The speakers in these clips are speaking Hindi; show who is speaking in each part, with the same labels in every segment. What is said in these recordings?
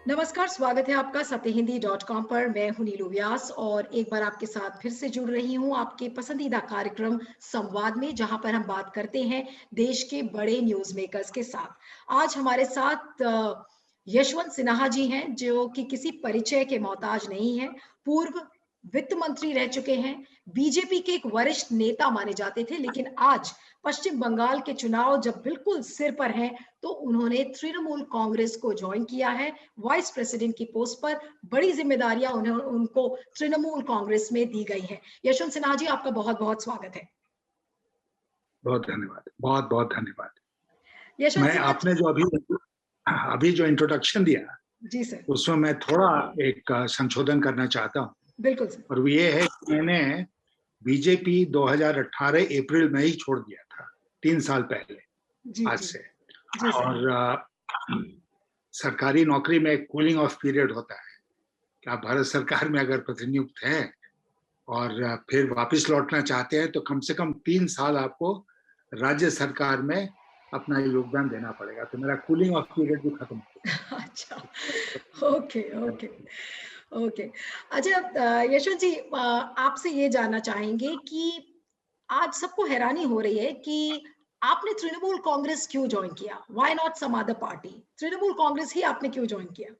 Speaker 1: नमस्कार, स्वागत है आपका सत्यहिंदी.com पर। मैं हूं नीलू व्यास और एक बार आपके साथ फिर से जुड़ रही हूं आपके पसंदीदा कार्यक्रम संवाद में, जहां पर हम बात करते हैं देश के बड़े न्यूज़ मेकर्स के साथ। आज हमारे साथ यशवंत सिन्हा जी हैं, जो कि किसी परिचय के मोहताज नहीं हैं। पूर्व वित्त मंत्री रह चुके हैं, बीजेपी के एक वरिष्ठ नेता माने जाते थे, लेकिन आज पश्चिम बंगाल के चुनाव जब बिल्कुल सिर पर हैं, तो उन्होंने तृणमूल कांग्रेस को ज्वाइन किया है वाइस प्रेसिडेंट की पोस्ट पर। बड़ी जिम्मेदारियां उनको तृणमूल कांग्रेस में दी गई हैं। यशवंत सिन्हा जी, आपका बहुत बहुत स्वागत है।
Speaker 2: बहुत धन्यवाद, बहुत बहुत धन्यवाद।
Speaker 1: यशवंत
Speaker 2: मैं
Speaker 1: सिन्हा
Speaker 2: आपने जो अभी जो इंट्रोडक्शन दिया,
Speaker 1: जी सर।
Speaker 2: उसमें मैं थोड़ा एक संशोधन करना चाहता हूँ।
Speaker 1: बिल्कुल सर।
Speaker 2: और वो ये है कि मैंने बीजेपी 2018 अप्रैल में ही छोड़ दिया था, 3 साल पहले
Speaker 1: जी
Speaker 2: आज
Speaker 1: जी।
Speaker 2: से।
Speaker 1: जी सर।
Speaker 2: और सरकारी नौकरी में एक कूलिंग ऑफ पीरियड होता है कि आप भारत सरकार में अगर प्रतिनियुक्त हैं और फिर वापस लौटना चाहते हैं, तो कम से कम 3 साल आपको राज्य सरकार में अपना योगदान देना पड़ेगा। तो मेरा कूलिंग ऑफ पीरियड भी खत्म हो
Speaker 1: अच्छा। Okay okay okay. अच्छा, यशवंत जी, आपसे ये जानना चाहेंगे कि आज सबको हैरानी हो रही है कि आपने तृणमूल कांग्रेस क्यों ज्वाइन किया? Why not some other party? Trinamool Congress ही आपने क्यों ज्वाइन किया?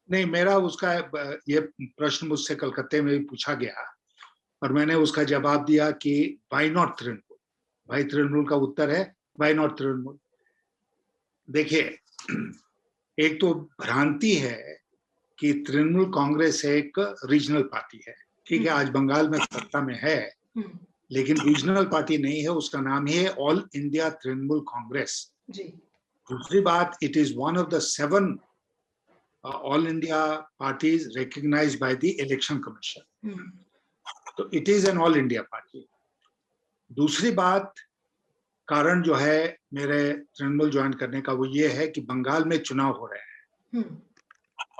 Speaker 2: नहीं, मेरा उसका ये प्रश्न मुझसे कलकत्ते में भी पूछा गया और मैंने उसका जवाब दिया कि व्हाई नॉट तृणमूल। भाई, तृणमूल का उत्तर है व्हाई नॉट तृणमूल। देखिए, एक तो भ्रांति है कि तृणमूल कांग्रेस एक रीजनल पार्टी है। ठीक है, आज बंगाल में सत्ता में है,
Speaker 1: हम्म।
Speaker 2: लेकिन रीजनल पार्टी नहीं है। उसका नाम ही है ऑल इंडिया तृणमूल कांग्रेस।
Speaker 1: जी।
Speaker 2: दूसरी बात, it is one of the 7 all India parties recognized by the Election Commission.
Speaker 1: Hmm.
Speaker 2: तो it is an all India party. दूसरी बात, कारण जो है मेरे तृणमूल ज्वाइन करने का, वो ये है कि बंगाल में चुनाव हो रहे हैं
Speaker 1: हम्म।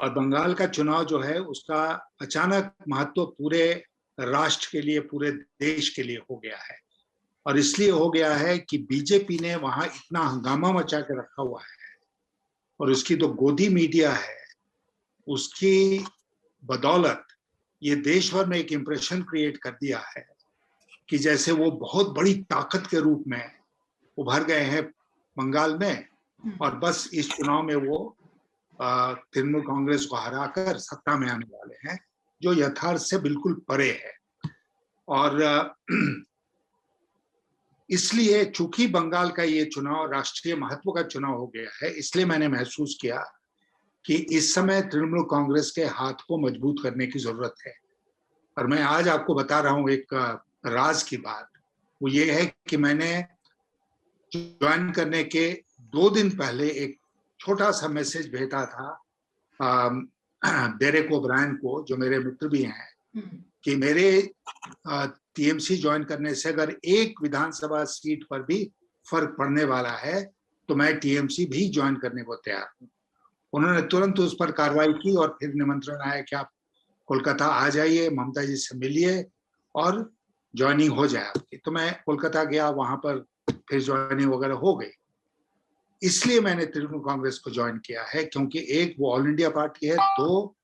Speaker 2: और बंगाल का चुनाव जो है उसका अचानक महत्व पूरे राष्ट्र के लिए, पूरे देश के लिए हो गया है। और इसलिए हो गया है कि बीजेपी ने वहां इतना हंगामा मचा के रखा हुआ है और उसकी तो गोदी मीडिया है, उसकी बदौलत ये देश भर में एक इंप्रेशन क्रिएट कर दिया है कि जैसे वो बहुत बड़ी ताकत के रूप में उभर गए हैं बंगाल में और बस इस चुनाव में वो तृणमूल कांग्रेस को हराकर सत्ता में आने वाले हैं, जो यथार्थ से बिल्कुल परे है। और इसलिए चूंकि बंगाल का ये चुनाव राष्ट्रीय महत्व का चुनाव हो गया है, इसलिए मैंने महसूस किया कि इस समय तृणमूल कांग्रेस के हाथ को मजबूत करने की जरूरत है। और मैं आज आपको बता रहा हूं एक राज की बात। वो ये है कि मैंने ज्वाइन करने के 2 दिन पहले एक छोटा सा मैसेज भेजा था डेरेक ओब्रायन को, जो मेरे मित्र भी हैं, कि मेरे टीएमसी ज्वाइन करने से अगर एक विधानसभा सीट पर भी फर्क पड़ने वाला है, तो मैं टीएमसी भी ज्वाइन करने को तैयार हूं। उन्होंने तुरंत उस पर कार्रवाई की और फिर निमंत्रण आया कि आप कोलकाता आ जाइए, ममता जी से मिलिए और ज्वाइनिंग हो जाए आपकी। तो मैं कोलकाता गया, वहां पर फिर ज्वाइनिंग वगैरह हो गई। इसलिए मैंने तृणमूल कांग्रेस को ज्वाइन किया है, क्योंकि एक वो ऑल इंडिया पार्टी है, 2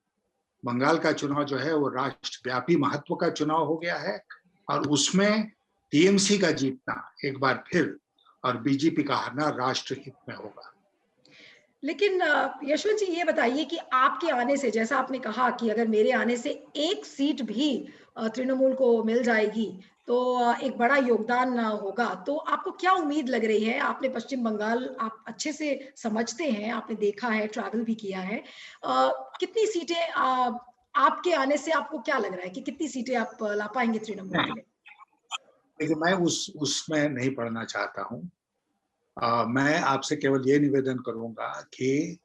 Speaker 2: बंगाल का चुनाव जो है वो राष्ट्रव्यापी महत्व का चुनाव हो गया है और उसमें टीएमसी का जीतना एक बार फिर और बीजेपी का हारना राष्ट्रहित में होगा।
Speaker 1: लेकिन यशवंत जी, ये बताइए कि आपके आने से, जैसा आपने कहा कि अगर मेरे आने से एक सीट भी तृणमूल को मिल जाएगी, तो एक बड़ा योगदान होगा। तो आपको क्या उम्मीद लग रही है? आपने पश्चिम बंगाल आप अच्छे से समझते हैं, आपने देखा है, ट्रैवल भी किया है। कितनी सीटें आपके आने से आपको क्या लग रहा है कि कितनी सीटें आप ला पाएंगे तृणमूल के लिए?
Speaker 2: लेकिन मैं उसमें नहीं पढ़ना चाहता हूँ। मैं आपसे केवल ये निवेदन करूंगा कि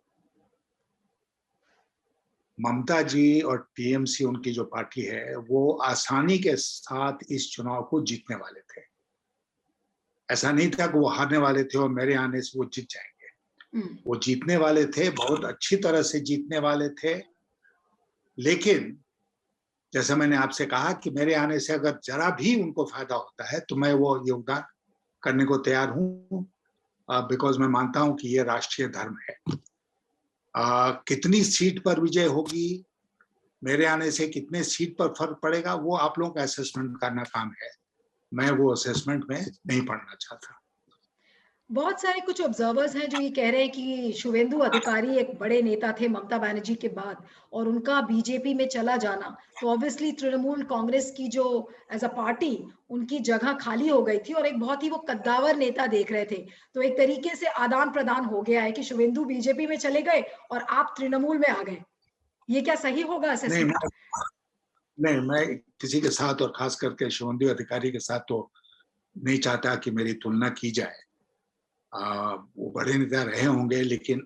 Speaker 2: ममता जी और टीएमसी, उनकी जो पार्टी है, वो आसानी के साथ इस चुनाव को जीतने वाले थे। ऐसा नहीं था कि वो हारने वाले थे और मेरे आने से वो जीत जाएंगे। वो जीतने वाले थे, बहुत अच्छी तरह से जीतने वाले थे। लेकिन जैसा मैंने आपसे कहा कि मेरे आने से अगर जरा भी उनको फायदा होता है, तो मैं वो योगदान करने को तैयार हूं, बिकॉज मैं मानता हूं कि ये राष्ट्रीय धर्म है। कितनी सीट पर विजय होगी, मेरे आने से कितने सीट पर फर्क पड़ेगा, वो आप लोगों का असेसमेंट करना काम है। मैं वो असेसमेंट में नहीं पढ़ना चाहता।
Speaker 1: बहुत सारे कुछ ऑब्जर्वर्स हैं जो ये कह रहे हैं कि शुवेंदु अधिकारी एक बड़े नेता थे ममता बनर्जी के बाद, और उनका बीजेपी में चला जाना तो ऑब्वियसली तृणमूल कांग्रेस की जो एज अ पार्टी उनकी जगह खाली हो गई थी, और एक बहुत ही वो कद्दावर नेता देख रहे थे। तो एक तरीके से आदान प्रदान हो गया है कि शुवेंदु बीजेपी में चले गए और आप तृणमूल में आ गए। ये क्या सही होगा
Speaker 2: नहीं
Speaker 1: असेसमेंट?
Speaker 2: मैं किसी के साथ, और खास करके शुवेंदु अधिकारी के साथ तो नहीं चाहता कि मेरी तुलना की जाए। वो बड़े नेता रहे होंगे, लेकिन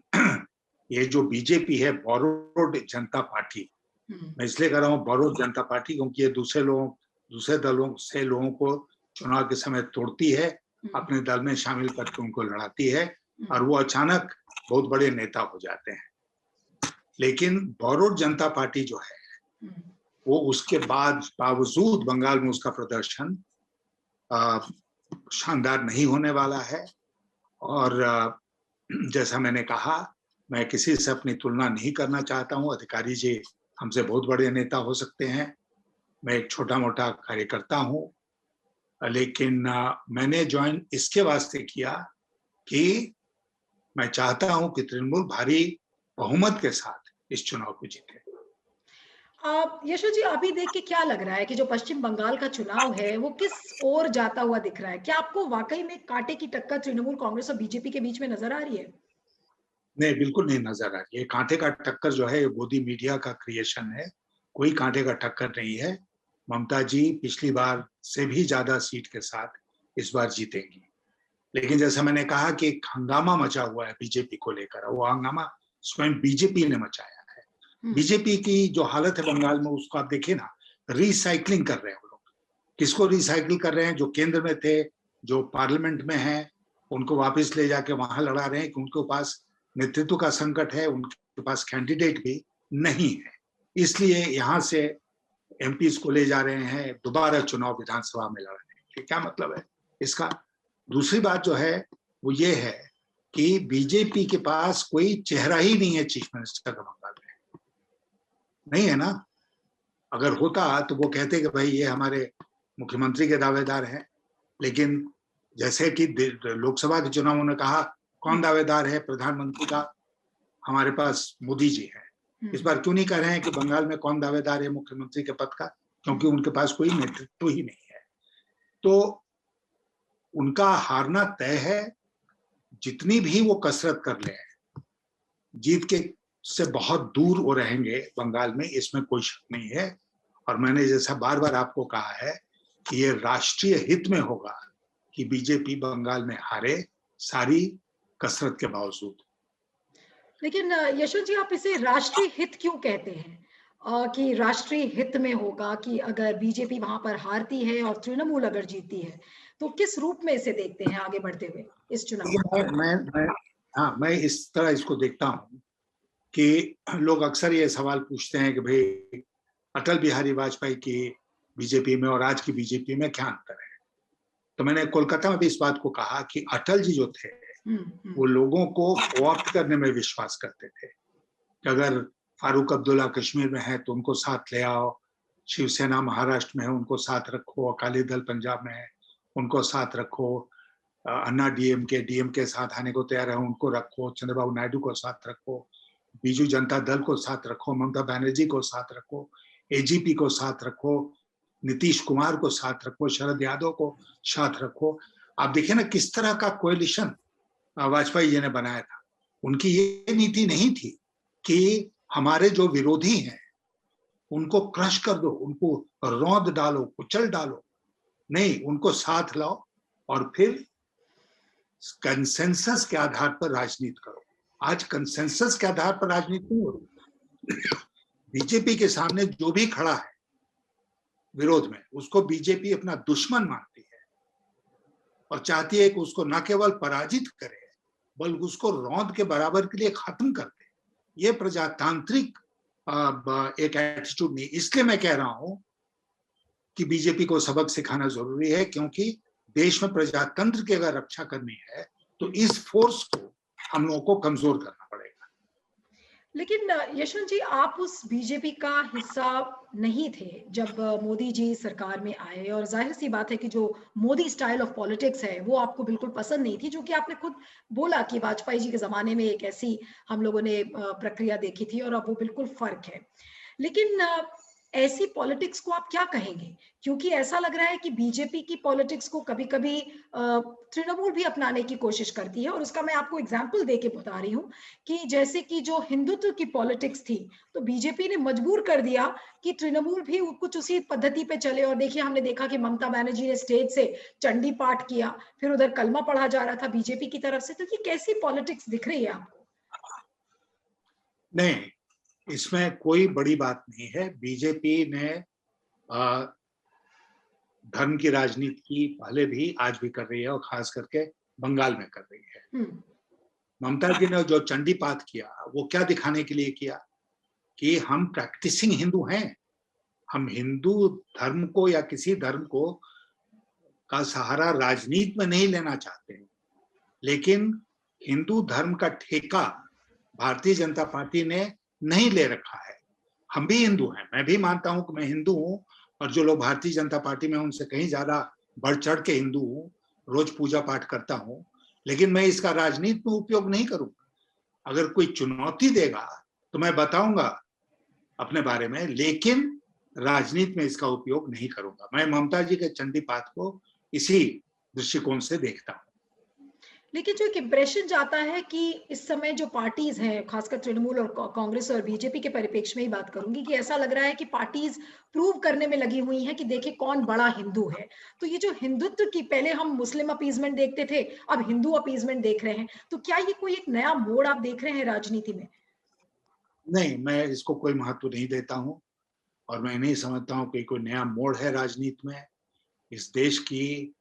Speaker 2: ये जो बीजेपी है, बोरोड जनता पार्टी, मैं इसलिए कर रहा हूँ बोरोड जनता पार्टी क्योंकि ये दूसरे दलों से लोगों को चुनाव के समय तोड़ती है, अपने दल में शामिल करके उनको लड़ाती है, और वो अचानक बहुत बड़े नेता हो जाते हैं। लेकिन बोरोड जनता पार्टी जो है, वो उसके बाद बावजूद बंगाल में उसका प्रदर्शन शानदार नहीं होने वाला है। और जैसा मैंने कहा, मैं किसी से अपनी तुलना नहीं करना चाहता हूँ। अधिकारी जी हमसे बहुत बड़े नेता हो सकते हैं, मैं एक छोटा मोटा कार्यकर्ता हूँ। लेकिन मैंने ज्वाइन इसके वास्ते किया कि मैं चाहता हूँ कि तृणमूल भारी बहुमत के साथ इस चुनाव को जीते।
Speaker 1: यशो जी, अभी देख के क्या लग रहा है कि जो पश्चिम बंगाल का चुनाव है वो किस ओर जाता हुआ दिख रहा है? क्या आपको वाकई में कांटे की टक्कर तृणमूल कांग्रेस और बीजेपी के बीच में नजर आ रही है?
Speaker 2: नहीं, बिल्कुल नहीं नजर आ रही है। कांटे का टक्कर जो है, मोदी मीडिया का क्रिएशन है। कोई कांटे का टक्कर नहीं है। ममता जी पिछली बार से भी ज्यादा सीट के साथ इस बार जीतेंगी। लेकिन जैसा मैंने कहा कि एक हंगामा मचा हुआ है बीजेपी को लेकर, वो हंगामा स्वयं बीजेपी ने मचाया है। बीजेपी की जो हालत है बंगाल में, उसको आप देखिए ना, रिसाइकलिंग कर रहे हैं वो लोग। किसको रिसाइकिल कर रहे हैं? जो केंद्र में थे, जो पार्लियामेंट में हैं, उनको वापस ले जाके वहां लड़ा रहे हैं कि उनके पास नेतृत्व का संकट है, उनके पास कैंडिडेट भी नहीं है। इसलिए यहां से एमपीज को ले जा रहे हैं दोबारा चुनाव विधानसभा में लड़ने के। क्या मतलब है इसका? दूसरी बात जो है वो ये है कि बीजेपी के पास कोई चेहरा ही नहीं है चीफ मिनिस्टर का बंगाल में, नहीं है ना। अगर होता तो वो कहते कि भाई ये हमारे मुख्यमंत्री के दावेदार हैं। लेकिन जैसे कि लोकसभा के चुनावों ने कहा, कौन दावेदार है प्रधानमंत्री का? हमारे पास मोदी जी है। इस बार क्यों नहीं कह रहे हैं कि बंगाल में कौन दावेदार है मुख्यमंत्री के पद का? क्योंकि उनके पास कोई नेतृत्व ही नहीं है। तो उनका हारना तय है। जितनी भी वो कसरत कर ले, जीत के से बहुत दूर वो रहेंगे बंगाल में, इसमें कोई शक नहीं है। और मैंने जैसा बार बार आपको कहा है कि ये राष्ट्रीय हित में होगा कि बीजेपी बंगाल में हारे, सारी कसरत के बावजूद।
Speaker 1: लेकिन यशवंत जी, आप इसे राष्ट्रीय हित क्यों कहते हैं? कि राष्ट्रीय हित में होगा कि अगर बीजेपी वहां पर हारती है और तृणमूल अगर जीतती है, तो किस रूप में इसे देखते हैं आगे बढ़ते हुए इस चुनाव में?
Speaker 2: मैं इस तरह इसको देखता हूँ कि लोग अक्सर ये सवाल पूछते हैं कि भाई अटल बिहारी वाजपेयी की बीजेपी में और आज की बीजेपी में क्या अंतर है। तो मैंने कोलकाता में भी इस बात को कहा कि अटल जी जो थे वो लोगों को कोऑप्ट करने में विश्वास करते थे कि अगर फारूक अब्दुल्ला कश्मीर में है तो उनको साथ ले आओ, शिवसेना महाराष्ट्र में है उनको साथ रखो, अकाली दल पंजाब में है उनको साथ रखो, अन्ना डीएम के साथ आने को तैयार है उनको रखो, चंद्रबाबू नायडू को साथ रखो, बीजू जनता दल को साथ रखो, ममता बनर्जी को साथ रखो, एजीपी को साथ रखो, नीतीश कुमार को साथ रखो, शरद यादव को साथ रखो। आप देखिए ना किस तरह का कोएलिशन वाजपेयी जी ने बनाया था। उनकी ये नीति नहीं थी कि हमारे जो विरोधी हैं उनको क्रश कर दो, उनको रौंद डालो, कुचल डालो। नहीं, उनको साथ लाओ और फिर कंसेंसस के आधार पर राजनीति करो। आज कंसेंसस के आधार पर राजनीति नहीं हो रही। बीजेपी के सामने जो भी खड़ा है विरोध में, उसको बीजेपी अपना दुश्मन मानती है और चाहती है कि उसको न केवल पराजित करे बल्कि उसको रौंद के बराबर के लिए खत्म कर दे। ये प्रजातांत्रिक एक एटीट्यूड नहीं। इसलिए मैं कह रहा हूं कि बीजेपी को सबक सिखाना जरूरी है, क्योंकि देश में प्रजातंत्र की अगर रक्षा करनी है तो इस फोर्स को हम लोगों को कमजोर करना पड़ेगा।
Speaker 1: लेकिन यशवंत जी, आप उस बीजेपी का हिस्सा नहीं थे जब मोदी जी सरकार में आए, और जाहिर सी बात है कि जो मोदी स्टाइल ऑफ पॉलिटिक्स है वो आपको बिल्कुल पसंद नहीं थी, जो कि आपने खुद बोला कि वाजपेयी जी के जमाने में एक ऐसी हम लोगों ने प्रक्रिया देखी थी और अब वो बिल्कुल फर्क है। लेकिन ऐसी पॉलिटिक्स को आप क्या कहेंगे? क्योंकि ऐसा लग रहा है कि बीजेपी की पॉलिटिक्स को कभी-कभी तृणमूल भी अपनाने की कोशिश करती है, और उसका मैं आपको एग्जांपल दे के बता रही हूँ कि जैसे कि जो हिंदुत्व की पॉलिटिक्स थी, तो बीजेपी ने मजबूर कर दिया कि तृणमूल भी कुछ उसी पद्धति पे चले, और देखिए हमने देखा कि ममता बनर्जी ने स्टेज से चंडी पाठ किया, फिर उधर कलमा पढ़ा जा रहा था बीजेपी की तरफ से। तो ये कैसी पॉलिटिक्स दिख रही है आपको?
Speaker 2: नहीं, इसमें कोई बड़ी बात नहीं है। बीजेपी ने अ, धर्म की राजनीति की पहले भी, आज भी कर रही है, और खास करके बंगाल में कर रही है।
Speaker 1: हम्म।
Speaker 2: ममता जी ने जो चंडी पाठ किया, वो क्या दिखाने के लिए किया कि हम प्रैक्टिसिंग हिंदू हैं। हम हिंदू धर्म को या किसी धर्म को का सहारा राजनीति में नहीं लेना चाहते हैं, लेकिन हिंदू धर्म का ठेका भारतीय जनता पार्टी ने नहीं ले रखा है। हम भी हिंदू हैं, मैं भी मानता हूं कि मैं हिंदू हूं, और जो लोग भारतीय जनता पार्टी में उनसे कहीं ज्यादा बढ़ चढ़ के हिंदू हूं, रोज पूजा पाठ करता हूं, लेकिन मैं इसका राजनीति में उपयोग नहीं करूंगा। अगर कोई चुनौती देगा तो मैं बताऊंगा अपने बारे में, लेकिन राजनीति में इसका उपयोग नहीं करूंगा। मैं ममता जी के चंडी पाठ को इसी दृष्टिकोण से देखता हूं।
Speaker 1: लेकिन जो एक इम्प्रेशन जाता है कि इस समय जो पार्टीज हैं, खासकर तृणमूल और कांग्रेस और बीजेपी के परिप्रेक्ष्य में ही बात करूंगी, कि ऐसा लग रहा है कि पार्टीज प्रूव करने में लगी हुई हैं कि देखिए कौन बड़ा हिंदू है। तो ये जो हिंदुत्व की, पहले हम मुस्लिम अपीजमेंट देखते थे, अब हिंदू अपीजमेंट देख रहे हैं, तो क्या ये कोई एक नया मोड़ आप देख रहे हैं राजनीति में?
Speaker 2: नहीं, मैं इसको कोई महत्व नहीं देता हूं, और मैं नहीं समझता हूं कि कोई नया मोड़ है राजनीति में। इस देश की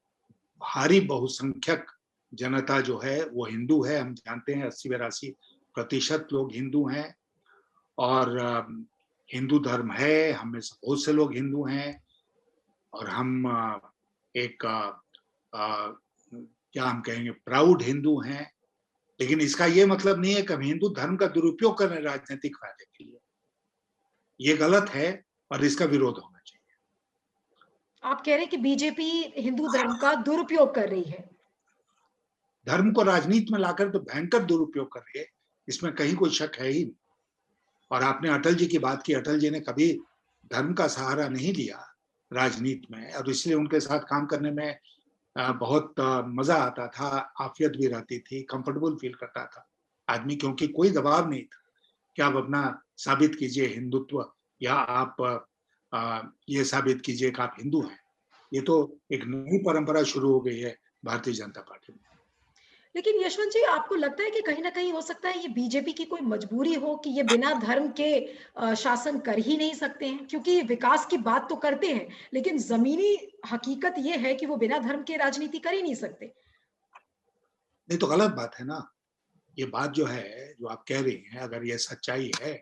Speaker 2: भारी बहुसंख्यक जनता जो है वो हिंदू है, हम जानते हैं 80-82% लोग हिंदू हैं, और हिंदू धर्म है, हम में से बहुत से लोग हिंदू हैं, और हम एक क्या हम कहेंगे, प्राउड हिंदू हैं। लेकिन इसका ये मतलब नहीं है कि हम हिंदू धर्म का दुरुपयोग कर रहे हैं राजनीतिक फायदे के लिए। ये गलत है, और इसका विरोध होना चाहिए।
Speaker 1: आप कह रहे हैं कि बीजेपी हिंदू धर्म का दुरुपयोग कर रही है?
Speaker 2: धर्म को राजनीति में लाकर तो भयंकर दुरुपयोग कर रही है, इसमें कहीं कोई शक है ही नहीं। और आपने अटल जी की बात की, अटल जी ने कभी धर्म का सहारा नहीं लिया राजनीति में, और इसलिए उनके साथ काम करने में बहुत मजा आता था, आफियत भी रहती थी, कंफर्टेबल फील करता था आदमी, क्योंकि कोई दबाव नहीं था कि आप अपना साबित कीजिए हिंदुत्व, या आप ये साबित कीजिए कि आप हिंदू हैं। ये तो एक नई परंपरा शुरू हो गई है भारतीय जनता पार्टी में।
Speaker 1: लेकिन यशवंत जी, आपको लगता है कि कहीं ना कहीं हो सकता है ये बीजेपी की कोई मजबूरी हो कि ये बिना धर्म के शासन कर ही नहीं सकते हैं? क्योंकि विकास की बात तो करते हैं, लेकिन जमीनी हकीकत ये है कि वो बिना धर्म के राजनीति कर ही नहीं सकते।
Speaker 2: नहीं तो गलत बात है ना। ये बात जो है, जो आप कह रही हैं, अगर ये सच्चाई है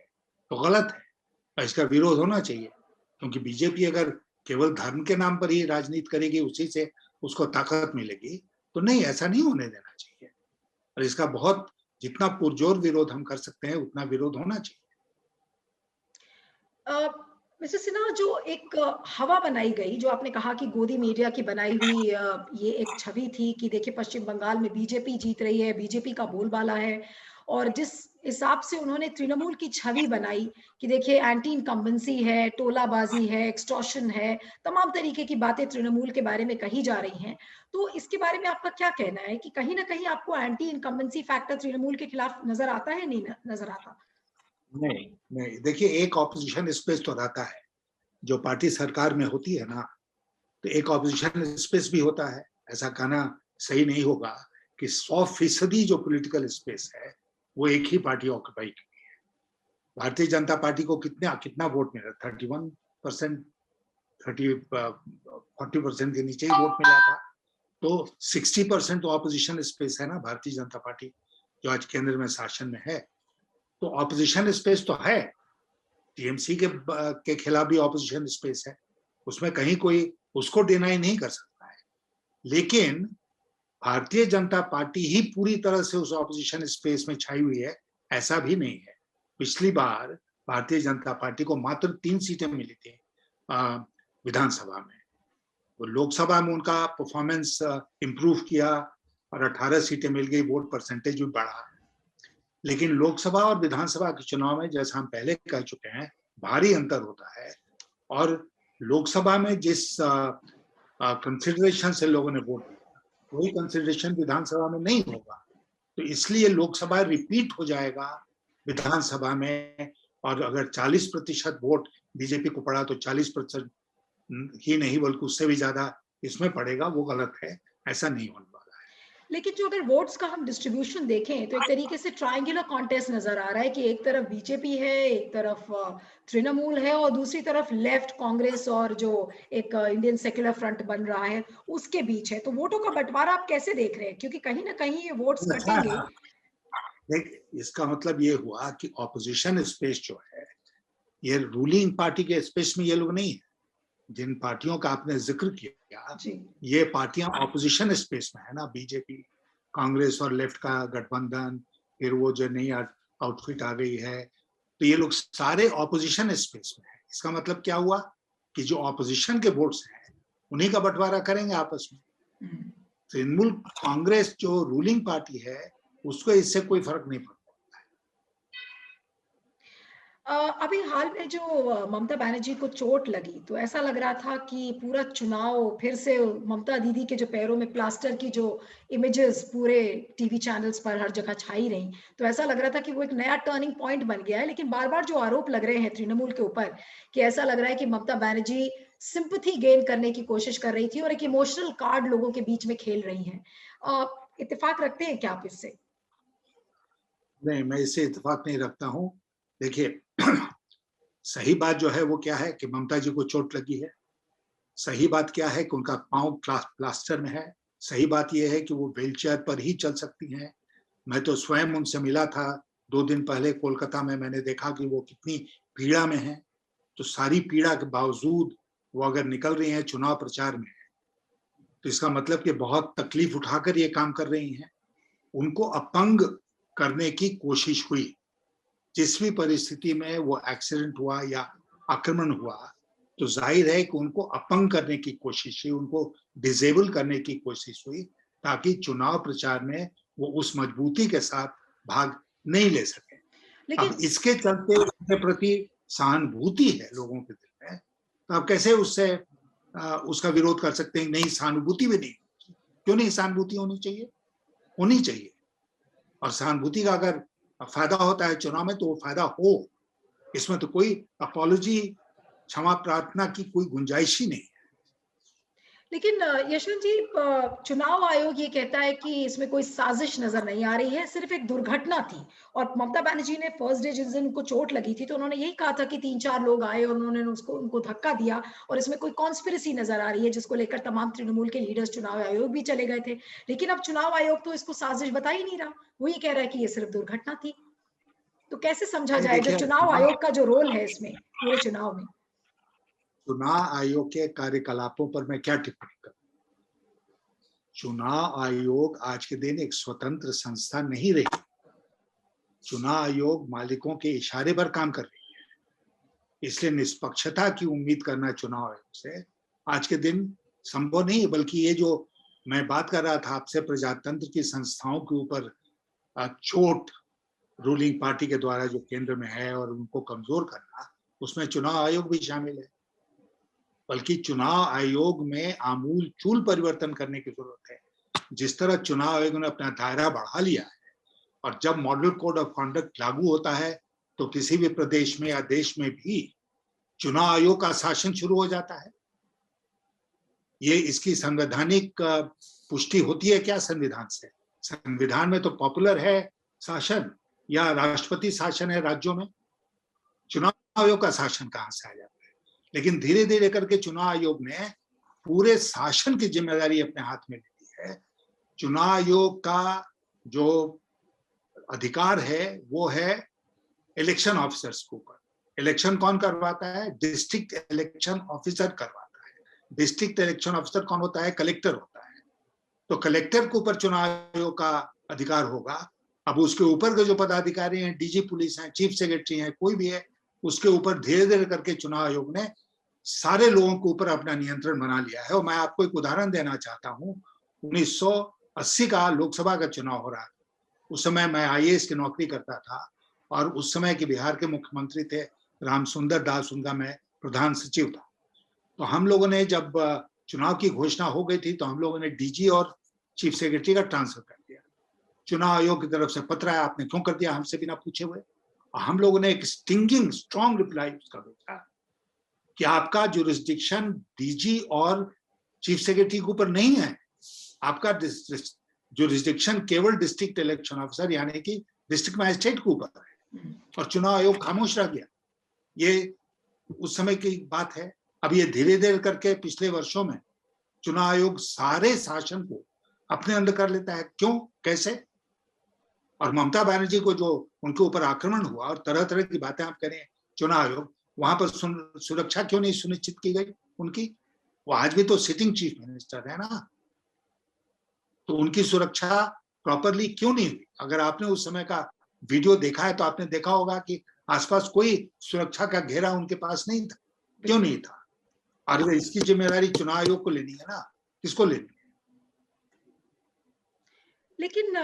Speaker 2: तो गलत है, और इसका विरोध होना चाहिए। क्योंकि बीजेपी अगर केवल धर्म के नाम पर ही राजनीति करेगी, उसी से उसको ताकत मिलेगी, तो नहीं, ऐसा नहीं होने देना चाहिए। और इसका बहुत, जितना पुरजोर विरोध हम कर सकते हैं उतना विरोध होना चाहिए।
Speaker 1: मिसेस सिन्हा, जो एक हवा बनाई गई, जो आपने कहा कि गोदी मीडिया की बनाई हुई ये एक छवि थी कि देखिए पश्चिम बंगाल में बीजेपी जीत रही है, बीजेपी का बोलबाला है, और जिस हिसाब से उन्होंने तृणमूल की छवि बनाई कि देखिए एंटी इनकम्बेंसी है, टोलाबाजी है, एक्सटॉर्शन है, तमाम तरीके की बातें तृणमूल के बारे में कही जा रही हैं। तो इसके बारे में आपका क्या कहना है कि कहीं ना कहीं आपको एंटी इनकम्बेंसी फैक्टर तृणमूल के खिलाफ नजर आता है, नहीं नजर आता?
Speaker 2: नहीं, नहीं, देखिए, एक ऑपोजिशन स्पेस तो रहता है। जो पार्टी सरकार में होती है ना, तो एक ऑपोजिशन स्पेस भी होता है। ऐसा कहना सही नहीं होगा कि 100% जो पॉलिटिकल स्पेस है वो एक ही पार्टी ऑक्यूपाई की। भारतीय जनता पार्टी को कितना कितना वोट मिला? 31%, 40% के नीचे ही वोट मिला था। तो 60% तो ऑपोजिशन स्पेस है ना भारतीय जनता पार्टी, जो आज केंद्र में शासन में है। तो ऑपोजिशन स्पेस तो है। टीएमसी के खिलाफ भी ऑपोजिशन स्पेस है, उसमें कहीं कोई उसको डिनाई नहीं कर सकता है। लेकिन भारतीय जनता पार्टी ही पूरी तरह से उस ऑपोजिशन स्पेस में छाई हुई है, ऐसा भी नहीं है। पिछली बार भारतीय जनता पार्टी को मात्र 3 सीटें मिली थी विधानसभा में। तो लोकसभा में उनका परफॉर्मेंस इम्प्रूव किया और 18 सीटें मिल गई, वोट परसेंटेज भी बढ़ा। लेकिन लोकसभा और विधानसभा के चुनाव में, जैसा हम पहले कह चुके हैं, भारी अंतर होता है। और लोकसभा में जिस कंसिडरेशन से लोगों ने वोट दिया, वही कंसिडरेशन विधानसभा में नहीं होगा। तो इसलिए लोकसभा रिपीट हो जाएगा विधानसभा में, और अगर 40% वोट बीजेपी को पड़ा तो 40% ही नहीं बल्कि उससे भी ज्यादा इसमें पड़ेगा, वो गलत है, ऐसा नहीं होने वाला है।
Speaker 1: लेकिन जो अगर वोट्स का हम डिस्ट्रीब्यूशन देखें तो एक तरीके से ट्रायंगुलर कॉन्टेस्ट नजर आ रहा है कि एक तरफ बीजेपी है, एक तरफ तृणमूल है और दूसरी तरफ लेफ्ट कांग्रेस और जो एक इंडियन सेक्युलर फ्रंट बन रहा है उसके बीच है। तो वोटों का बंटवारा आप कैसे देख रहे हैं, क्योंकि कहीं ना कहीं ये वोट्स कटेंगे।
Speaker 2: देख, इसका मतलब ये हुआ कि ऑपोजिशन स्पेस जो है, ये रूलिंग पार्टी के स्पेस में ये लोग नहीं है। जिन पार्टियों का आपने जिक्र किया, ये पार्टियां ऑपोजिशन स्पेस में है ना, बीजेपी, कांग्रेस और लेफ्ट का गठबंधन, फिर वो जो नई आउटफिट आ गई है, तो ये लोग सारे ऑपोजिशन स्पेस में है। इसका मतलब क्या हुआ कि जो ऑपोजिशन के वोट्स हैं उन्हीं का बंटवारा करेंगे आपस में। तृणमूल कांग्रेस जो रूलिंग पार्टी है उसको इससे कोई फर्क नहीं पड़ता।
Speaker 1: अभी हाल में जो ममता बनर्जी को चोट लगी तो ऐसा लग रहा था कि पूरा चुनाव फिर से ममता दीदी के जो पैरों में प्लास्टर की जो इमेजेस पूरे टीवी चैनल्स पर हर जगह छाई रही, तो ऐसा लग रहा था कि वो एक नया टर्निंग पॉइंट बन गया है। लेकिन बार बार जो आरोप लग रहे हैं तृणमूल के ऊपर कि ऐसा लग रहा है कि ममता बनर्जी सिंपैथी गेन करने की कोशिश कर रही थी और एक इमोशनल कार्ड लोगों के बीच में खेल रही हैं। इत्तेफाक रखते हैं क्या आप इससे?
Speaker 2: नहीं, मैं इससे इत्तेफाक नहीं रखता हूँ। देखिए, सही बात जो है वो क्या है कि ममता जी को चोट लगी है। सही बात क्या है कि उनका पांव प्लास्टर में है। सही बात यह है कि वो व्हीलचेयर पर ही चल सकती हैं। मैं तो स्वयं उनसे मिला था 2 दिन पहले कोलकाता में, मैंने देखा कि वो कितनी पीड़ा में है। तो सारी पीड़ा के बावजूद वो अगर निकल रही हैं चुनाव प्रचार में, तो इसका मतलब कि बहुत तकलीफ उठाकर ये काम कर रही हैं। उनको अपंग करने की कोशिश हुई। जिस भी परिस्थिति में वो एक्सीडेंट हुआ या आक्रमण हुआ, तो जाहिर है कि उनको अपंग करने की कोशिश हुई, उनको डिसेबल करने की कोशिश हुई, ताकि चुनाव प्रचार में वो उस मजबूती के साथ भाग नहीं ले सके।
Speaker 1: लेकिन
Speaker 2: अब इसके चलते उनके प्रति सहानुभूति है लोगों के दिल में, तो आप कैसे उससे उसका विरोध कर सकते हैं? नहीं, सहानुभूति भी नहीं। क्यों नहीं सहानुभूति होनी चाहिए? होनी चाहिए। और सहानुभूति का अगर फायदा होता है चुनाव में, तो वो फायदा हो, इसमें तो कोई अपॉलॉजी, क्षमा प्रार्थना की कोई गुंजाइश ही नहीं है।
Speaker 1: लेकिन यशवंत जी, चुनाव आयोग ये कहता है कि इसमें कोई साजिश नजर नहीं आ रही है, सिर्फ एक दुर्घटना थी। और ममता बनर्जी ने फर्स्ट डे जिस दिन उनको चोट लगी थी तो उन्होंने यही कहा था कि 3-4 लोग आए और उन्होंने उनको धक्का दिया और इसमें कोई कॉन्स्पिरेसी नजर आ रही है, जिसको लेकर तमाम तृणमूल के लीडर्स चुनाव आयोग भी चले गए थे। लेकिन अब चुनाव आयोग तो इसको साजिश बता ही नहीं रहा, वो ये कह रहा है कि ये सिर्फ दुर्घटना थी। तो कैसे समझा जाए जो
Speaker 2: देखिए,
Speaker 1: चुनाव आयोग का जो रोल है इसमें पूरे चुनाव में?
Speaker 2: चुनाव आयोग के कार्यकलापों पर मैं क्या टिप्पणी करूं? चुनाव आयोग आज के दिन एक स्वतंत्र संस्था नहीं रही। चुनाव आयोग मालिकों के इशारे पर काम कर रही है, इसलिए निष्पक्षता की उम्मीद करना चुनाव आयोग से आज के दिन संभव नहीं है। बल्कि ये जो मैं बात कर रहा था आपसे, प्रजातंत्र की संस्थाओं के ऊपर चोट रूलिंग पार्टी के द्वारा जो केंद्र में है और उनको कमजोर करना, उसमें चुनाव आयोग भी शामिल है। बल्कि चुनाव आयोग में आमूल चूल परिवर्तन करने की जरूरत है। जिस तरह चुनाव आयोग ने अपना दायरा बढ़ा लिया है, और जब मॉडल कोड ऑफ कंडक्ट लागू होता है तो किसी भी प्रदेश में या देश में भी चुनाव आयोग का शासन शुरू हो जाता है। ये इसकी संवैधानिक पुष्टि होती है क्या संविधान से? संविधान में तो पॉपुलर है शासन या राष्ट्रपति शासन है राज्यों में, चुनाव आयोग का शासन कहां से आ जाता है? लेकिन धीरे धीरे करके चुनाव आयोग ने पूरे शासन की जिम्मेदारी अपने हाथ में ले ली है। चुनाव आयोग का जो अधिकार है वो है इलेक्शन ऑफिसर्स के ऊपर। इलेक्शन कौन करवाता है? डिस्ट्रिक्ट इलेक्शन ऑफिसर करवाता है। डिस्ट्रिक्ट इलेक्शन ऑफिसर कौन होता है? कलेक्टर होता है। तो कलेक्टर के ऊपर चुनाव आयोग का अधिकार होगा। अब उसके ऊपर के जो पदाधिकारी हैं, डीजी पुलिस हैं, चीफ सेक्रेटरी हैं, कोई भी है, उसके ऊपर धीरे धीरे करके चुनाव आयोग ने सारे लोगों के ऊपर अपना नियंत्रण बना लिया है। और मैं आपको एक उदाहरण देना चाहता हूँ, 1980 का लोकसभा का चुनाव हो रहा था। उस समय मैं आईएएस की नौकरी करता था और उस समय के बिहार के मुख्यमंत्री थे रामसुंदर दास, उनका मैं प्रधान सचिव था। तो हम लोगों ने जब चुनाव की घोषणा हो गई थी तो हम लोगों ने डीजी और चीफ सेक्रेटरी का ट्रांसफर कर दिया। चुनाव आयोग की तरफ से पत्र आया, आपने क्यों कर दिया हमसे बिना पूछे हुए? और हम लोगों ने एक स्टिंगिंग स्ट्रॉन्ग रिप्लाई उसका भेजा कि आपका जुरिस्डिक्शन डीजी और चीफ सेक्रेटरी के ऊपर नहीं है, आपका जुरिस्डिक्शन केवल डिस्ट्रिक्ट इलेक्शन ऑफिसर यानी कि डिस्ट्रिक्ट मजिस्ट्रेट के ऊपर है। और चुनाव आयोग खामोश रह गया। ये उस समय की बात है। अब ये धीरे धीरे करके पिछले वर्षों में चुनाव आयोग सारे शासन को अपने अंदर कर लेता है। क्यों, कैसे? और ममता बनर्जी को जो उनके ऊपर आक्रमण हुआ और तरह तरह की बातें आप करें, चुनाव आयोग वहां पर सुरक्षा क्यों नहीं सुनिश्चित की गई उनकी? वो आज भी तो सिटिंग चीफ मिनिस्टर है ना, तो उनकी सुरक्षा प्रॉपरली क्यों नहीं हुई? अगर आपने उस समय का वीडियो देखा है तो आपने देखा होगा कि आसपास कोई सुरक्षा का घेरा उनके पास नहीं था। क्यों नहीं था? और इसकी जिम्मेदारी चुनाव आयोग को लेनी है ना, किसको लेनी है?
Speaker 1: लेकिन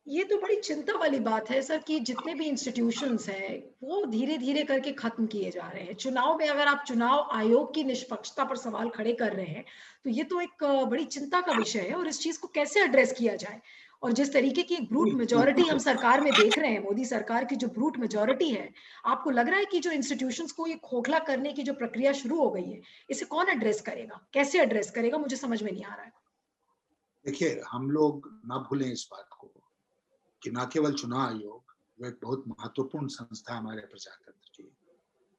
Speaker 1: ये तो बड़ी चिंता वाली बात है सर कि जितने भी इंस्टीट्यूशंस हैं वो धीरे धीरे करके खत्म किए जा रहे हैं। चुनाव में अगर आप चुनाव आयोग की निष्पक्षता पर सवाल खड़े कर रहे हैं तो ये तो एक बड़ी चिंता का विषय है और इस चीज को कैसे एड्रेस किया जाए। और जिस तरीके की एक ब्रूट मेजोरिटी हम सरकार में देख रहे हैं, मोदी सरकार की जो ब्रूट मेजोरिटी है, आपको लग रहा है कि जो इंस्टीट्यूशंस को ये खोखला करने की जो प्रक्रिया शुरू हो गई है, इसे कौन एड्रेस करेगा, कैसे एड्रेस करेगा, मुझे समझ में नहीं आ रहा है।
Speaker 2: देखिए, हम लोग ना भूलें इस बात को कि न केवल चुनाव आयोग वो एक बहुत महत्वपूर्ण संस्था है हमारे प्रजातंत्र की,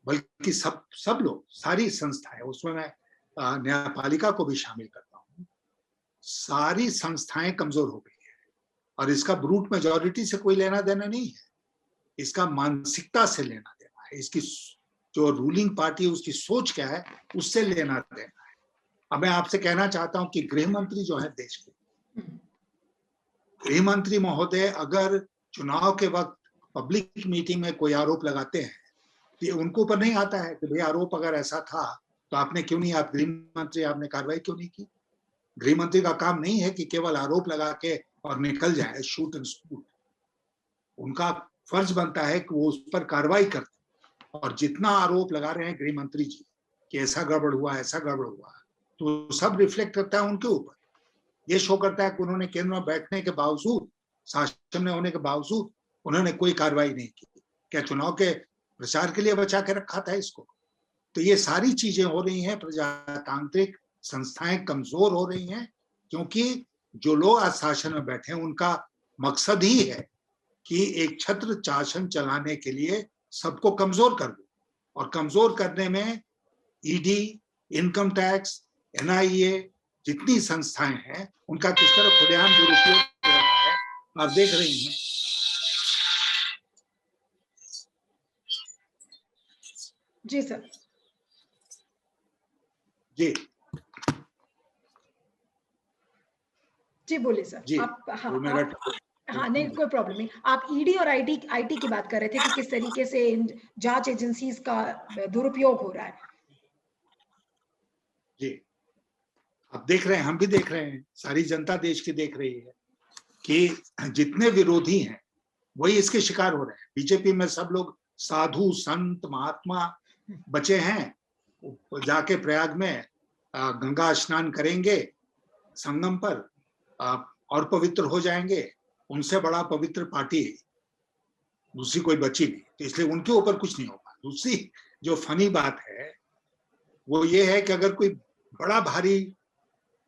Speaker 2: बल्कि सब लोग, सारी संस्थाएं, उसमें मैं न्यायपालिका को भी शामिल करता हूँ, सारी संस्थाएं कमजोर हो गई है। और इसका ब्रूट मेजोरिटी से कोई लेना देना नहीं है, इसका मानसिकता से लेना देना है, इसकी जो रूलिंग पार्टी है उसकी सोच क्या है उससे लेना देना है। अब मैं आपसे कहना चाहता हूं कि गृह मंत्री जो है देश के, गृह मंत्री महोदय अगर चुनाव के वक्त पब्लिक मीटिंग में कोई आरोप लगाते हैं तो उनको ऊपर नहीं आता है कि भाई आरोप अगर ऐसा था तो आपने क्यों नहीं, आप गृह मंत्री, आपने कार्रवाई क्यों नहीं की? गृह मंत्री का काम नहीं है कि केवल आरोप लगा के और निकल जाए, शूट एंड स्कूट। उनका फर्ज बनता है कि वो उस पर कार्रवाई करते। और जितना आरोप लगा रहे हैं गृह मंत्री जी कि ऐसा गड़बड़ हुआ, ऐसा गड़बड़ हुआ, तो सब रिफ्लेक्ट करता है उनके ऊपर। ये शो करता है कि उन्होंने केंद्र में बैठने के बावजूद, शासन में होने के बावजूद उन्होंने कोई कार्रवाई नहीं की। क्या चुनाव के प्रचार के लिए बचा के रखा था इसको? तो ये सारी चीजें हो रही हैं, प्रजातांत्रिक संस्थाएं कमजोर हो रही हैं, क्योंकि जो लोग आज शासन में बैठे हैं उनका मकसद ही है कि एक छत्र शासन चलाने के लिए सबको कमजोर कर दो। और कमजोर करने में ईडी, इनकम टैक्स, एनआईए, जितनी संस्थाएं हैं उनका किस तरह खुलेआम दुरुपयोग हो रहा है आप देख रही हैं।
Speaker 1: जी सर।
Speaker 2: जी
Speaker 1: जी बोलिए सर।
Speaker 2: जी,
Speaker 1: आप हाँ,
Speaker 2: मेरा
Speaker 1: हाँ नहीं कोई प्रॉब्लम नहीं। आप ईडी और आईटी की बात कर रहे थे कि किस तरीके से इन जांच एजेंसीज का दुरुपयोग हो रहा है।
Speaker 2: जी, आप देख रहे हैं, हम भी देख रहे हैं, सारी जनता देश की देख रही है कि जितने विरोधी हैं वही इसके शिकार हो रहे हैं। बीजेपी में सब लोग साधु संत महात्मा बचे हैं, जाके प्रयाग में गंगा स्नान करेंगे संगम पर और पवित्र हो जाएंगे। उनसे बड़ा पवित्र पार्टी दूसरी कोई बची नहीं, तो इसलिए उनके ऊपर कुछ नहीं होगा। दूसरी जो फनी बात है वो ये है कि अगर कोई बड़ा भारी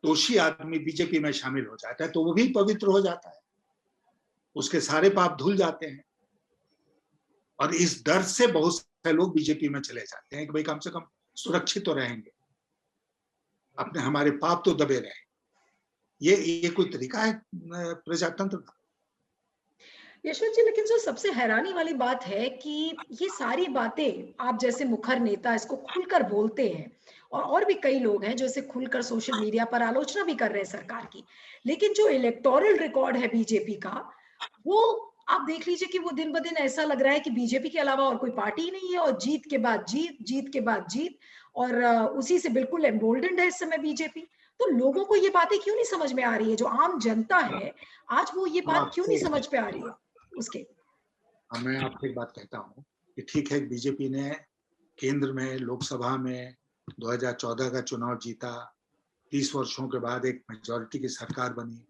Speaker 2: दोषी आदमी बीजेपी में शामिल हो जाता है तो वो भी पवित्र हो जाता है, उसके सारे पाप धुल जाते हैं। और इस डर से बहुत से लोग बीजेपी में चले जाते हैं कि भाई कम से कम सुरक्षित तो रहेंगे, अपने हमारे पाप तो दबे रहे। ये कोई तरीका है प्रजातंत्र का?
Speaker 1: यशवंत जी, लेकिन जो सबसे हैरानी वाली बात है कि ये सारी बातें आप जैसे मुखर नेता इसको खुलकर बोलते हैं और भी कई लोग हैं जो इसे खुलकर सोशल मीडिया पर आलोचना भी कर रहे हैं सरकार की, लेकिन जो इलेक्टोरल रिकॉर्ड है बीजेपी का वो आप देख लीजिए कि वो दिन ब दिन ऐसा लग रहा है कि बीजेपी के अलावा और कोई पार्टी ही नहीं है, और जीत के बाद जीत, जीत के बाद जीत, और उसी से बिल्कुल एम्बोल्डेंड है इस समय बीजेपी। तो लोगों को ये बातें क्यों नहीं समझ में आ रही है? जो आम जनता है, आज वो ये बात क्यों नहीं
Speaker 2: आपसे
Speaker 1: समझ पे आ रही है उसके?
Speaker 2: मैं आपको एक बात कहता हूँ कि ठीक है, बीजेपी ने केंद्र में लोकसभा में 2014 का चुनाव जीता, 30 वर्षों के बाद एक मेजॉरिटी की सरकार बनी,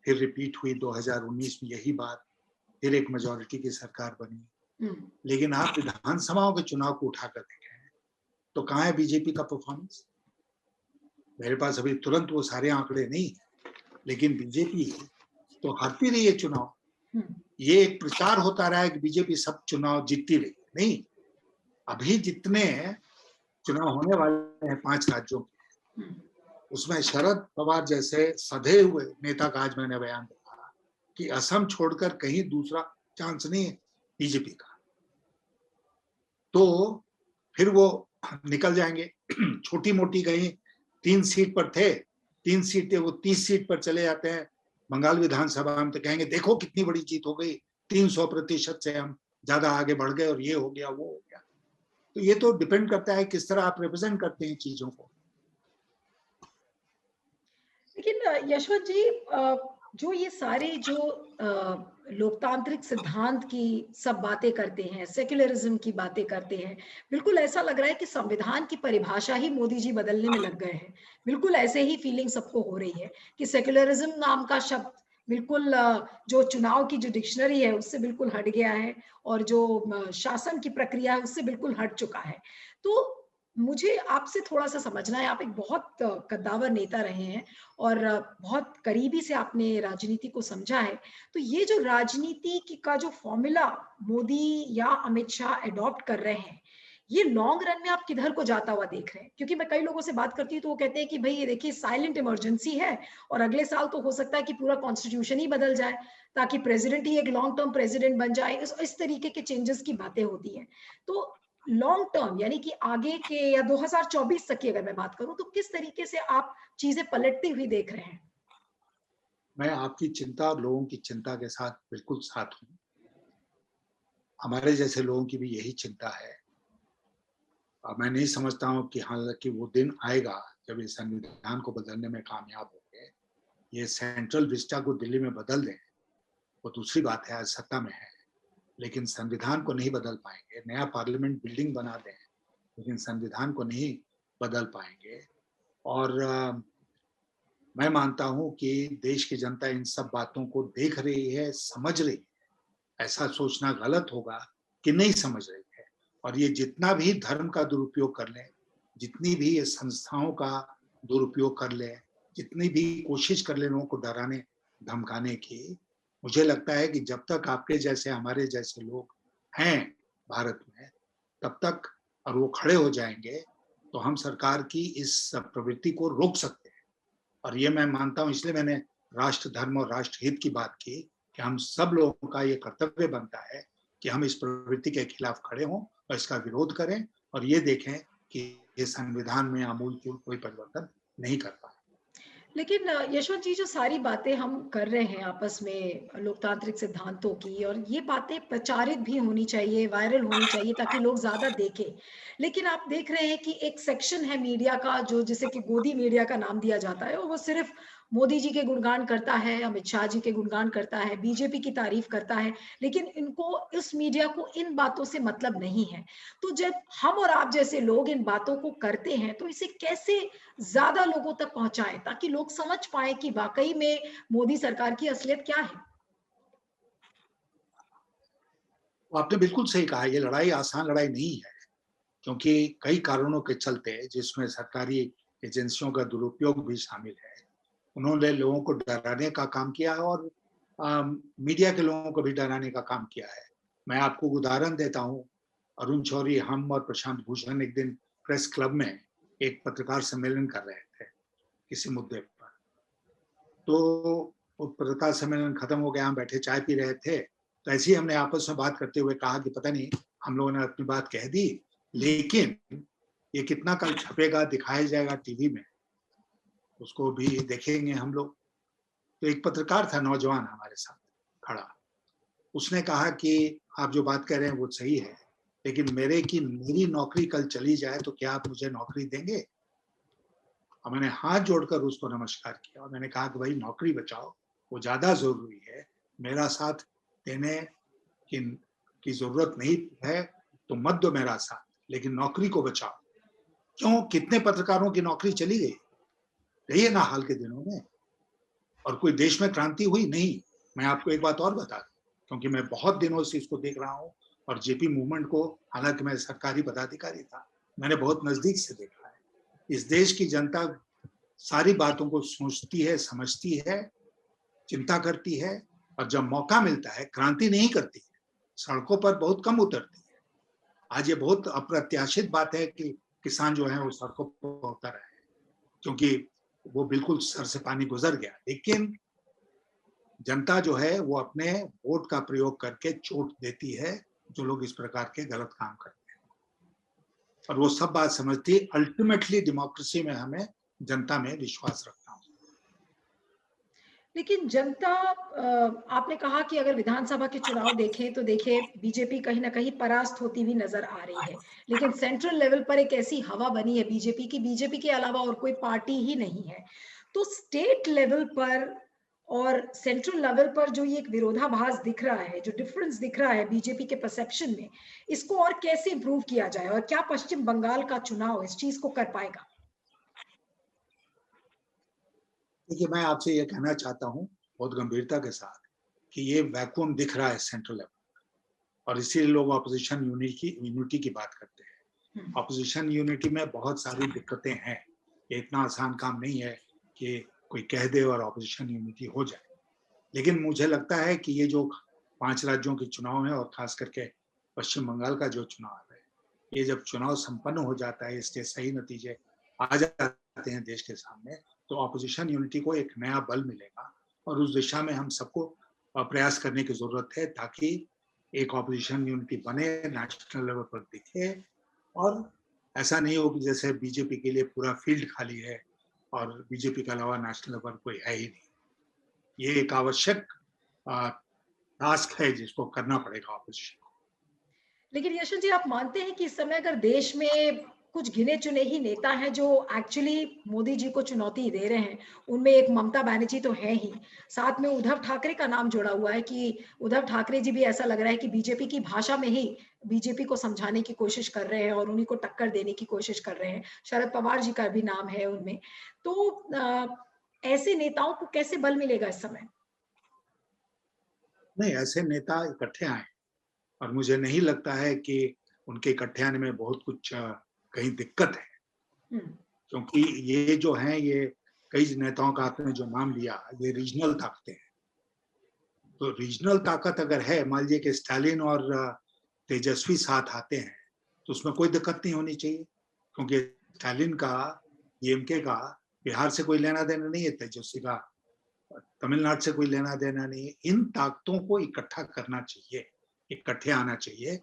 Speaker 2: फिर रिपीट हुई 2019 में यही बात, फिर एक मेजॉरिटी की सरकार बनी।
Speaker 1: हम्म,
Speaker 2: लेकिन आप विधानसभाओं के चुनाव को उठाकर देखें तो कहाँ है बीजेपी का परफॉर्मेंस? मेरे पास अभी तुरंत वो सारे आंकड़े नहीं, लेकिन बीजेपी तो हारती रही है चुनाव।
Speaker 1: हम्म,
Speaker 2: ये एक प्रचार होता रहा है कि बीजेपी सब चुनाव जीतती रही, नहीं। अभी जितने चुनाव होने वाले हैं 5 राज्यों के,
Speaker 1: हम्म।
Speaker 2: उसमें शरद पवार जैसे सधे हुए नेता का आज मैंने बयान देखा कि असम छोड़कर कहीं दूसरा चांस नहीं है बीजेपी का। तो फिर वो निकल जाएंगे। छोटी मोटी कहीं 3 सीट पर थे, 3 सीटें वो 30 सीट पर चले जाते हैं बंगाल विधानसभा में, तो कहेंगे देखो कितनी बड़ी जीत हो गई, 300% से हम ज्यादा आगे बढ़ गए और ये हो गया वो हो गया। तो ये तो डिपेंड करता है किस तरह आप रिप्रेजेंट करते हैं चीजों को।
Speaker 1: लेकिन यशवंत जी, जो ये सारे जो लोकतांत्रिक सिद्धांत की सब बातें करते हैं, सेक्युलरिज्म की बातें करते हैं, बिल्कुल ऐसा लग रहा है कि संविधान की परिभाषा ही मोदी जी बदलने में लग गए हैं। बिल्कुल ऐसे ही फीलिंग सबको हो रही है कि सेक्युलरिज्म नाम का शब्द बिल्कुल जो चुनाव की जो डिक्शनरी है उससे बिल्कुल हट गया है, और जो शासन की प्रक्रिया है उससे बिल्कुल हट चुका है। तो मुझे आपसे थोड़ा सा समझना है, आप एक बहुत कद्दावर नेता रहे हैं, और बहुत करीबी से आपने राजनीति को समझा है। तो ये जो राजनीति का जो फॉर्मूला मोदी या अमित शाह अडॉप्ट कर रहे हैं, ये लॉन्ग रन में आप किधर को जाता हुआ देख रहे हैं? क्योंकि मैं कई लोगों से बात करती हूँ तो वो कहते हैं कि भाई ये देखिए साइलेंट इमरजेंसी है, और अगले साल तो हो सकता है कि पूरा कॉन्स्टिट्यूशन ही बदल जाए, ताकि प्रेसिडेंट ही एक लॉन्ग टर्म प्रेसिडेंट बन जाए। इस तरीके के चेंजेस की बातें होती हैं। तो लॉन्ग टर्म यानी कि आगे के या 2024 तक की अगर मैं बात करूं, तो किस तरीके से आप चीजें पलटती हुई देख रहे हैं?
Speaker 2: मैं आपकी चिंता और लोगों की चिंता के साथ बिल्कुल साथ हूँ। हमारे जैसे लोगों की भी यही चिंता है। और मैं नहीं समझता हूँ कि हालांकि वो दिन आएगा जब ये संविधान को बदलने में कामयाब होंगे, ये सेंट्रल विस्टा को दिल्ली में बदल दें, वो दूसरी बात है, आज सत्ता में है, लेकिन संविधान को नहीं बदल पाएंगे। नया पार्लियामेंट बिल्डिंग बना दें, लेकिन संविधान को नहीं बदल पाएंगे। और मैं मानता हूं कि देश की जनता इन सब बातों को देख रही है, समझ रही है। ऐसा सोचना गलत होगा कि नहीं समझ रही है। और ये जितना भी धर्म का दुरुपयोग कर ले, जितनी भी ये संस्थाओं का दुरुपयोग कर ले, जितनी भी कोशिश कर ले लोगों को डराने धमकाने की, मुझे लगता है कि जब तक आपके जैसे हमारे जैसे लोग हैं भारत में, तब तक और वो खड़े हो जाएंगे तो हम सरकार की इस प्रवृत्ति को रोक सकते हैं। और ये मैं मानता हूं, इसलिए मैंने राष्ट्र धर्म और राष्ट्र हित की बात की कि हम सब लोगों का ये कर्तव्य बनता है कि हम इस प्रवृत्ति के खिलाफ खड़े हों और इसका विरोध करें, और ये देखें कि ये संविधान में आमूल कोई परिवर्तन नहीं कर पाए।
Speaker 1: लेकिन यशवंत जी, जो सारी बातें हम कर रहे हैं आपस में लोकतांत्रिक सिद्धांतों की, और ये बातें प्रचारित भी होनी चाहिए, वायरल होनी चाहिए, ताकि लोग ज्यादा देखें। लेकिन आप देख रहे हैं कि एक सेक्शन है मीडिया का जो, जिसे कि गोदी मीडिया का नाम दिया जाता है, और वो सिर्फ मोदी जी के गुणगान करता है, अमित शाह जी के गुणगान करता है, बीजेपी की तारीफ करता है, लेकिन इनको, इस मीडिया को इन बातों से मतलब नहीं है। तो जब हम और आप जैसे लोग इन बातों को करते हैं, तो इसे कैसे ज्यादा लोगों तक पहुंचाएं, ताकि लोग समझ पाए कि वाकई में मोदी सरकार की असलियत क्या है?
Speaker 2: तो आपने बिल्कुल सही कहा, ये लड़ाई आसान लड़ाई नहीं है, क्योंकि कई कारणों के चलते, जिसमें सरकारी एजेंसियों का दुरुपयोग भी शामिल है। उन्होंने लोगों को डराने का काम किया है और मीडिया के लोगों को भी डराने का काम किया है। मैं आपको उदाहरण देता हूँ। अरुण शौरी, हम और प्रशांत भूषण एक दिन प्रेस क्लब में एक पत्रकार सम्मेलन कर रहे थे किसी मुद्दे पर। तो वो पत्रकार सम्मेलन खत्म हो गया, हम बैठे चाय पी रहे थे, तो ऐसे ही हमने आपस में बात करते हुए कहा कि पता नहीं हम लोगों ने अपनी बात कह दी, लेकिन ये कितना कल छपेगा, दिखाया जाएगा टीवी में, उसको भी देखेंगे हम लोग। तो एक पत्रकार था नौजवान हमारे साथ खड़ा, उसने कहा कि आप जो बात कह रहे हैं वो सही है, लेकिन मेरी नौकरी कल चली जाए तो क्या आप मुझे नौकरी देंगे? और मैंने हाथ जोड़कर उसको नमस्कार किया और मैंने कहा कि भाई नौकरी बचाओ, वो ज़्यादा ज़रूरी है। मेरा साथ देने की की ज़रूरत नहीं है तो मत दो मेरा साथ, लेकिन नौकरी को बचाओ। क्यों? कितने पत्रकारों की नौकरी चली गई, यही है ना हाल के दिनों में। और कोई देश में क्रांति हुई? नहीं। मैं आपको एक बात और बता दूँ, क्योंकि मैं बहुत दिनों से इसको देख रहा हूँ और जेपी मूवमेंट को, हालाँकि मैं सरकारी पदाधिकारी था, मैंने बहुत नज़दीक से देखा है। इस देश की जनता सारी बातों को सोचती है, समझती है, चिंता करती है और जब मौका मिलता है क्रांति नहीं करती है, सड़कों पर बहुत कम उतरती है। आज ये बहुत अप्रत्याशित बात है कि किसान जो है वो सड़कों पर उतर रहे हैं, क्योंकि वो बिल्कुल सर से पानी गुजर गया। लेकिन जनता जो है वो अपने वोट का प्रयोग करके चोट देती है जो लोग इस प्रकार के गलत काम करते हैं, और वो सब बात समझती है। अल्टीमेटली डेमोक्रेसी में हमें जनता में विश्वास रखना होता है।
Speaker 1: लेकिन जनता आपने कहा कि अगर विधानसभा के चुनाव देखें तो देखिए बीजेपी कहीं न कहीं परास्त होती हुई नज़र आ रही है। लेकिन सेंट्रल लेवल पर एक ऐसी हवा बनी है बीजेपी के अलावा और कोई पार्टी ही नहीं है। तो स्टेट लेवल पर और सेंट्रल लेवल पर जो ये एक विरोधाभास दिख रहा है, जो डिफरेंस दिख रहा है बीजेपी के परसेप्शन में, इसको और कैसे इम्प्रूव किया जाए और क्या पश्चिम बंगाल का चुनाव इस चीज़ को कर पाएगा?
Speaker 2: देखिए, मैं आपसे ये कहना चाहता हूँ बहुत गंभीरता के साथ कि ये वैक्यूम दिख रहा है सेंट्रल लेवल, और इसीलिए लोग ऑपोजिशन यूनिटी की बात करते हैं।
Speaker 1: हुँ।
Speaker 2: ऑपोजिशन यूनिटी में बहुत सारी दिक्कतें हैं। ये इतना आसान काम नहीं है कि कोई कह दे और ऑपोजिशन यूनिटी हो जाए। लेकिन मुझे लगता है कि ये जो 5 राज्यों के चुनाव हैं और खास करके पश्चिम बंगाल का जो चुनाव है, ये जब चुनाव संपन्न हो जाता है, इसके सही नतीजे आ जाते हैं देश के सामने, तो ऑपोजिशन यूनिटी को एक नया बल मिलेगा और उस दिशा में हम सबको प्रयास करने की ज़रूरत है, ताकि एक ऑपोजिशन यूनिटी बने, नेशनल लेवल पर दिखे, और ऐसा नहीं हो कि जैसे बीजेपी के लिए पूरा फील्ड खाली है और बीजेपी के अलावा नेशनल लेवल पर कोई है ही नहीं। ये एक आवश्यक अ, टास्क है जिसको करना पड़ेगा ऑपोजिशन को।
Speaker 1: लेकिन यशवंत जी, आप मानते हैं कि इस समय अगर देश में कुछ गिने-चुने ही नेता हैं जो एक्चुअली मोदी जी को चुनौती दे रहे हैं, उनमें एक ममता बनर्जी तो है ही, साथ में उद्धव ठाकरे का नाम जुड़ा हुआ है कि उद्धव ठाकरे जी भी ऐसा लग रहा है कि बीजेपी की भाषा में ही बीजेपी को समझाने की कोशिश कर रहे हैं और उन्हीं को टक्कर देने की कोशिश कर रहे हैं। शरद पवार जी का भी नाम है उनमें। तो ऐसे नेताओं को कैसे बल मिलेगा इस समय?
Speaker 2: नहीं, ऐसे नेता इकट्ठे आए और मुझे नहीं लगता है कि उनके इकट्ठे आने में बहुत कुछ कहीं दिक्कत है,
Speaker 1: हुँ,
Speaker 2: क्योंकि ये जो हैं, ये कई नेताओं का आपने जो नाम लिया, ये रीजनल ताकतें हैं। तो रीजनल ताकत अगर है, मान लीजिए कि स्टालिन और तेजस्वी साथ आते हैं, तो उसमें कोई दिक्कत नहीं होनी चाहिए, क्योंकि स्टालिन का, डीएमके का बिहार से कोई लेना-देना नहीं है, तेजस्वी का तमिलनाडु से कोई लेना-देना नहीं है। इन ताकतों को इकट्ठा करना चाहिए, इकट्ठे आना चाहिए,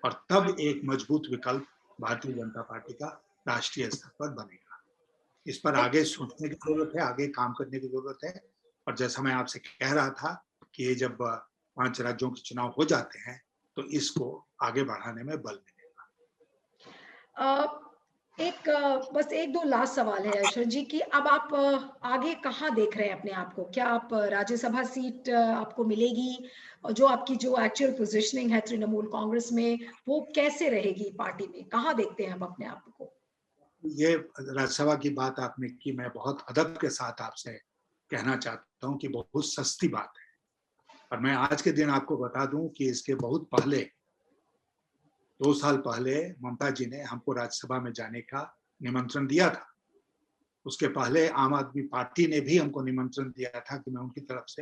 Speaker 2: और तब एक मजबूत विकल्प भारतीय जनता पार्टी का राष्ट्रीय स्तर पर बनेगा। इस पर
Speaker 1: ले
Speaker 2: आगे सोचने की ज़रूरत है, आगे काम करने की ज़रूरत है, और जैसा मैं आपसे कह रहा था कि ये जब 5 राज्यों के चुनाव हो जाते हैं, तो इसको आगे बढ़ाने में बल मिलेगा।
Speaker 1: अ, बस 1-2 लास्ट सवाल है यशवंत जी कि अब आप आगे कहाँ देख रहे हैं अपने आप को? क्या आप राज्यसभा सीट आपको मिलेगी? और जो आपकी जो एक्चुअल पोज़ीशनिंग है तृणमूल कांग्रेस में, वो कैसे रहेगी पार्टी में? कहाँ देखते हैं हम अपने आप को?
Speaker 2: ये राज्यसभा की बात आपने की, मैं बहुत अदब के साथ आपसे कहना चाहता हूँ कि बहुत सस्ती बात है। और मैं आज के दिन आपको बता दूं कि इसके बहुत पहले, 2 साल पहले ममता जी ने हमको राज्यसभा में जाने का निमंत्रण दिया था। उसके पहले आम आदमी पार्टी ने भी हमको निमंत्रण दिया था कि मैं उनकी तरफ से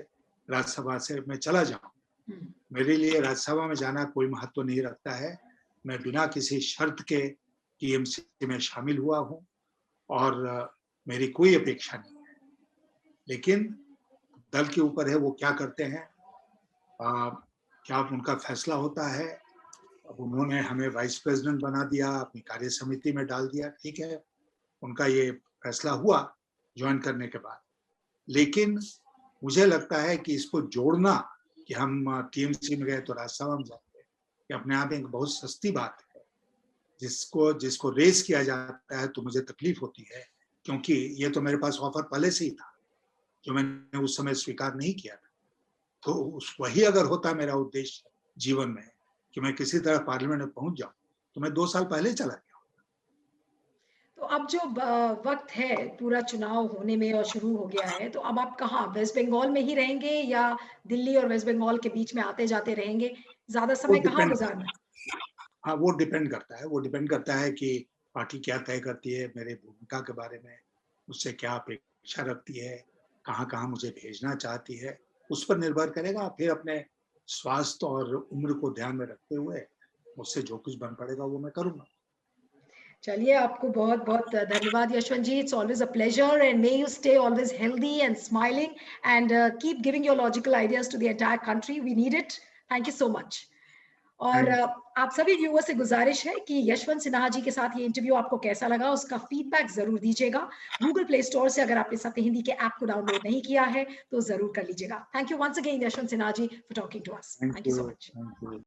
Speaker 2: राज्यसभा से मैं चला जाऊं।
Speaker 1: हुँ,
Speaker 2: मेरे लिए राज्यसभा में जाना कोई महत्व नहीं रखता है। मैं बिना किसी शर्त के टीएमसी में शामिल हुआ हूं, और मेरी कोई अपेक्षा नहीं है। लेकिन दल के ऊपर है वो क्या करते हैं, क्या उनका फैसला होता है। अब उन्होंने हमें वाइस प्रेसिडेंट बना दिया, अपनी कार्य समिति में डाल दिया, ठीक है, उनका ये फैसला हुआ ज्वाइन करने के बाद। लेकिन मुझे लगता है कि इसको जोड़ना कि हम टीएमसी में गए तो राज्यसभा में जाते, ये अपने आप एक बहुत सस्ती बात है। जिसको रेस किया जाता है तो मुझे तकलीफ होती है, क्योंकि ये तो मेरे पास ऑफर पहले से ही था जो मैंने उस समय स्वीकार नहीं किया था। तो वही अगर होता मेरा उद्देश्य जीवन में कि मैं किसी तरह पार्लियामेंट में पहुंच जाऊं, तो मैं 2 साल पहले चला गया।
Speaker 1: तो अब जो वक्त है पूरा चुनाव होने में और शुरू हो गया है, तो अब आप कहाँ, वेस्ट बंगाल में ही रहेंगे या दिल्ली और वेस्ट बंगाल के बीच में आते जाते रहेंगे? ज्यादा
Speaker 2: वो
Speaker 1: समय कहाँ
Speaker 2: डिपेंड
Speaker 1: गुजारना?
Speaker 2: हाँ, वो डिपेंड करता है। वो डिपेंड करता है कि पार्टी क्या तय करती है मेरे भूमिका के बारे में, मुझसे क्या अपेक्षा रखती है, कहाँ-कहाँ मुझे भेजना चाहती है, उस पर निर्भर करेगा। फिर अपने स्वास्थ्य और उम्र को ध्यान में रखते हुए मुझसे जो कुछ बन पड़ेगा वो मैं करूँगा।
Speaker 1: चलिए, आपको बहुत-बहुत धन्यवाद Yashwant ji. It's always a pleasure and may you stay always healthy and smiling and keep giving your logical ideas to the entire country. We need it. Thank you so much. और
Speaker 2: थैंक
Speaker 1: आप सभी व्यूअर से गुजारिश है कि यशवंत सिन्हा जी के साथ ये इंटरव्यू आपको कैसा लगा, उसका फीडबैक जरूर दीजिएगा। गूगल प्ले स्टोर से अगर आपने सत्य हिंदी के ऐप को डाउनलोड नहीं किया है तो जरूर कर लीजिएगा। Thank you once again Yashwant Sinha ji for talking to us. Thank you so much.
Speaker 2: Thank you.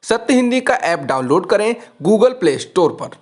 Speaker 3: Satya Hindi का ऐप डाउनलोड करें गूगल प्ले स्टोर पर।